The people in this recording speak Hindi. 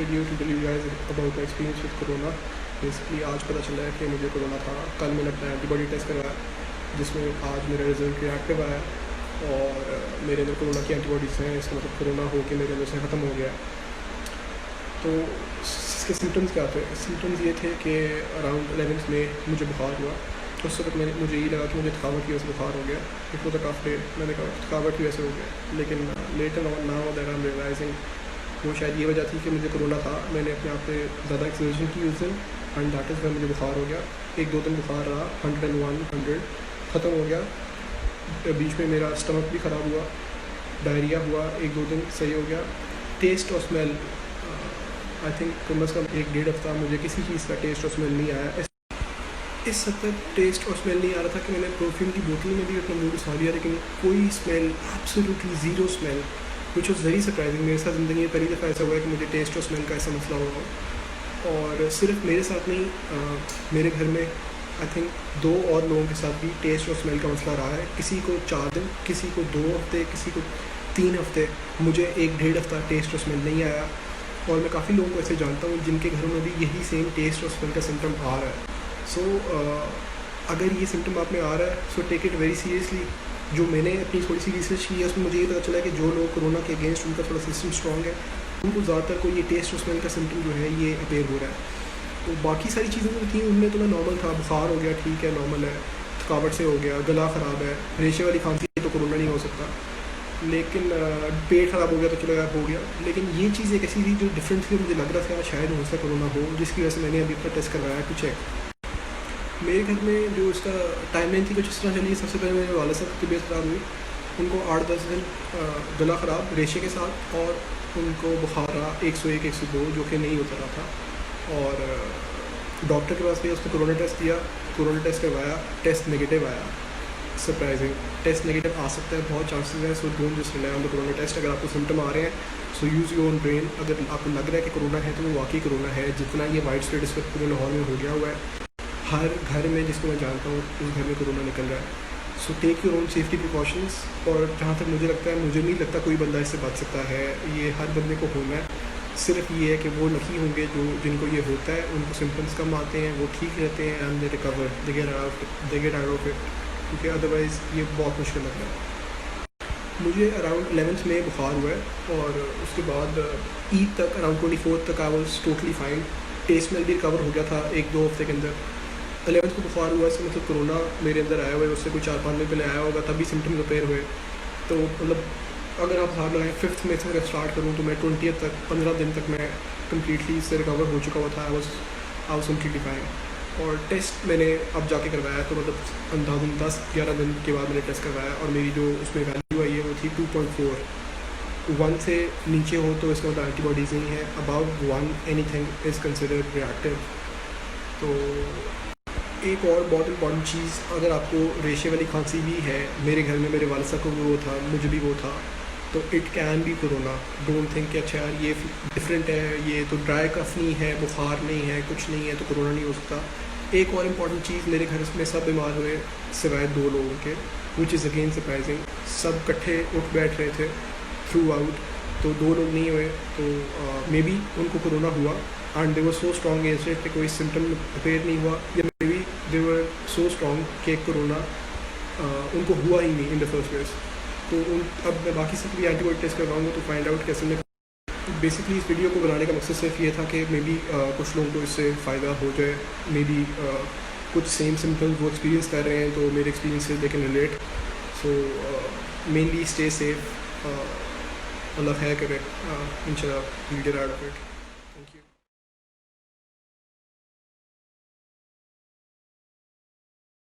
video to tell you guys about my experience with corona. Basically आज पता चला है कि मुझे कोरोना था। कल मैंने अपना एंटीबॉडी टेस्ट करवाया जिसमें आज मेरा रिज़ल्ट रिएक्टिव आया और मेरे अंदर कोरोना की एंटीबॉडीज़ हैं। इसका मतलब कोरोना हो के मेरे अंदर से ख़त्म हो गया। तो इसके सिम्टम्स क्या थे? सिम्टम्स ये थे कि अराउंड 11th में मुझे बुखार हुआ। उस वक्त मुझे ये लगा कि मुझे थकावट की वजह से बुखार हो गया। It was a tough day. मैंने कहा थकावट की वजह से हो गया, लेकिन later on now that I am realising वो शायद ये वजह थी कि मुझे कोरोना था। मैंने अपने आप पे ज़्यादा एक्सर्शन की उस दिन एंड दैट इज़ व्हेन मुझे बुखार हो गया। 1-2 दिन बुखार रहा, 101, 100 ख़त्म हो गया। बीच में मेरा स्टमक भी ख़राब हुआ, डायरिया हुआ, 1-2 दिन सही हो गया। टेस्ट और स्मेल आई थिंक कम अज़ कम 1-1.5 हफ्ता मुझे किसी चीज़ का टेस्ट और स्मेल नहीं आया। इस हद तक टेस्ट और स्मेल नहीं आ रहा था कि मैंने परफ्यूम की बोतल में भी अपना मुँह घुसा लिया, लेकिन कोई smell, absolutely zero smell, which was very surprising. मेरे साथ ज़िंदगी में पहली दफ़ा ऐसा हुआ है कि मुझे टेस्ट और स्मेल का ऐसा मसला हुआ। और सिर्फ मेरे साथ नहीं, मेरे घर में आई थिंक 2 और लोगों के साथ भी टेस्ट और स्मेल का मसला रहा है। किसी को 4 दिन, किसी को 2 हफ्ते, किसी को 3 हफ्ते। मुझे 1-1.5 हफ्ता टेस्ट और स्मेल नहीं आया। और मैं काफ़ी लोगों को ऐसे जानता हूँ जिनके घरों में भी यही सेम टेस्ट और स्मेल का सिम्टम आ रहा है। सो अगर ये सिम्टम आप में आ रहा है, so take it very seriously. जो मैंने अपनी थोड़ी सी रिसर्च की है उसमें मुझे ये पता चला कि जो लोग कोरोना के अगेंस्ट उनका थोड़ा सिस्टम स्ट्रॉन्ग है, उनको ज़्यादातर कोई ये टेस्ट और स्मेल का सिम्टम जो है ये अपेयर हो रहा है। तो बाकी सारी चीज़ें जो थी उनमें तो मैं नॉर्मल था। बुखार हो गया, ठीक है, नॉर्मल है। थकावट से हो गया, गला ख़राब है, रेशे वाली खांसी तो कोरोना नहीं हो सकता, लेकिन पेट ख़राब हो गया तो चलो यार हो गया। लेकिन ये चीज़ एक ऐसी थी जो डिफरेंट थी। मुझे लग रहा था शायद हो सकता कोरोना हो, जिसकी वजह से मैंने अभी अपना टेस्ट करवाया टू चेक। मेरे घर में जो इसका टाइमलाइन थी कुछ इस तरह चली। सबसे पहले मेरे वाले साहब की तबीयत ख़राब हुई। उनको 8-10 दिन गला ख़राब रेशे के साथ, और उनको बुखार रहा 101, 102, जो कि नहीं उतर रहा था। और डॉक्टर के पास गए, उसने कोरोना टेस्ट दिया, कोरोना टेस्ट करवाया, टेस्ट नेगेटिव आया। सरप्राइजिंग, टेस्ट नेगेटिव आ सकता है, बहुत चांसेस हैं। So don't just rely on the corona test. अगर आपको सिम्टम आ रहे हैं so use your own brain. अगर आपको लग रहा है कि कोरोना है तो वो वाकई कोरोना है। जितना ये वाइड स्प्रेड इस वक्त पूरे लाहौर में हो गया हुआ है, हर घर में जिसको मैं जानता हूँ उस घर में कोरोना निकल रहा है। So take your own safety precautions. और जहाँ तक मुझे लगता है, मुझे नहीं लगता कोई बंदा इससे बच सकता है। ये हर बंदे को होना है। सिर्फ ये है कि वो लकी होंगे जो जिनको ये होता है, उनको सिम्टम्स कम आते हैं, वो ठीक रहते हैं and they recover, they get out of it, क्योंकि अदरवाइज़ ये बहुत मुश्किल लगता है। मुझे अराउंड 11th में बुखार हुआ है और उसके बाद ईद तक, अराउंड 24 तक I was totally fine. Test में भी रिकवर हो गया था 1-2 हफ्ते के अंदर। 11th को बुखार हुआ, इससे मतलब कोरोना मेरे अंदर आया हुआ है। उससे कोई 4-5 दिन पहले आया होगा, तभी सिम्टम्स अपेयर हुए। तो मतलब अगर आप हिसाब लगाएं 5th में से अगर स्टार्ट करूँ तो मैं 20th तक, 15 दिन तक मैं कम्प्लीटली इससे रिकवर हो चुका हुआ था। I was completely fine. और टेस्ट मैंने अब जाके करवाया तो मतलब अंदाज़न 10-11 दिन के बाद मैंने टेस्ट करवाया और मेरी जो उसमें वैल्यू आई है वो थी 2.4। 1 से नीचे हो तो इसका मतलब एंटीबॉडीज़ नहीं है। Above 1 anything is considered reactive. तो एक और बहुत इंपॉर्टेंट चीज़, अगर आपको रेशे वाली खांसी भी है, मेरे घर में मेरे वालिद साहब को भी वो था, मुझे भी वो था, तो it can be corona. Don't think कि अच्छा यार ये डिफरेंट है, ये तो ड्राई कफ नहीं है, बुखार नहीं है, कुछ नहीं है तो कोरोना नहीं हो सकता। एक और इम्पॉर्टेंट चीज़, मेरे घर में सब बीमार हुए सिवाय 2 लोगों के, विच इज़ अगेन सरप्राइजिंग। सब इकट्ठे उठ बैठ रहे थे थ्रू आउट, तो 2 लोग नहीं हुए। तो मे बी उनको कोरोना हुआ and they were so strong against it कि कोई सिम्टम अपेयर नहीं हुआ, या may be they were so strong कि कोरोना उनको हुआ ही नहीं इन द फर्स्ट प्लेस। तो अब मैं बाकी सब भी एंटीबॉडी टेस्ट करवाऊँगा तो फाइंड आउट कैसे। मैं बेसिकली इस वीडियो को बनाने का मकसद सिर्फ ये था कि मे बी कुछ लोगों को इससे फ़ायदा हो जाए। मे बी कुछ सेम सिम्टम्स वो एक्सपीरियंस कर रहे हैं तो मेरे एक्सपीरियंस से they can relate. So mainly stay safe. अल्लाह खैर करे, इंशाल्लाह we will get out of it.